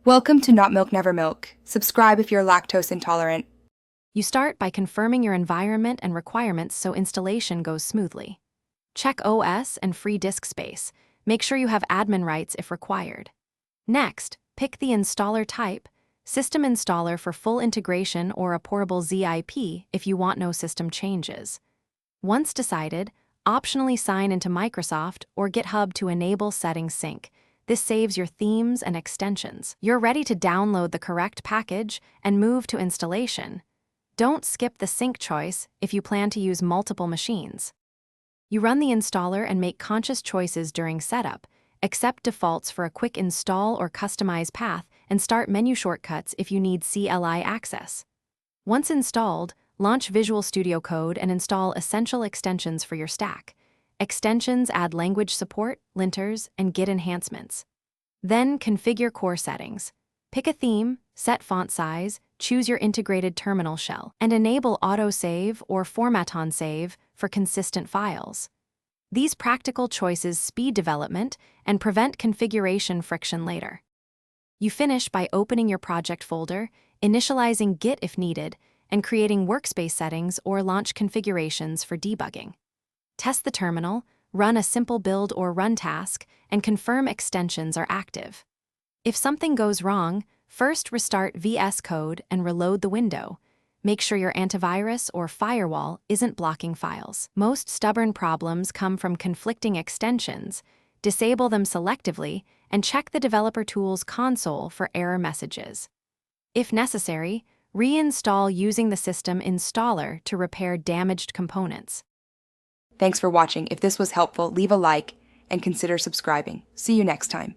Welcome to Not Milk Never Milk. Subscribe if you're lactose intolerant. You start by confirming your environment and requirements so installation goes smoothly. Check OS and free disk space. Make sure you have admin rights if required. Next, pick the installer type, system installer for full integration or a portable ZIP if you want no system changes. Once decided, optionally sign into Microsoft or GitHub to enable settings sync. This saves your themes and extensions. You're ready to download the correct package and move to installation. Don't skip the sync choice if you plan to use multiple machines. You run the installer and make conscious choices during setup, accept defaults for a quick install or customize path, and start menu shortcuts if you need CLI access. Once installed, launch Visual Studio Code and install essential extensions for your stack. Extensions add language support, linters, and Git enhancements. Then configure core settings. Pick a theme, set font size, choose your integrated terminal shell, and enable autosave or format-on save for consistent files. These practical choices speed development and prevent configuration friction later. You finish by opening your project folder, initializing Git if needed, and creating workspace settings or launch configurations for debugging. Test the terminal, run a simple build or run task, and confirm extensions are active. If something goes wrong, first restart VS Code and reload the window. Make sure your antivirus or firewall isn't blocking files. Most stubborn problems come from conflicting extensions. Disable them selectively and check the developer tools console for error messages. If necessary, reinstall using the system installer to repair damaged components. Thanks for watching. If this was helpful, leave a like and consider subscribing. See you next time.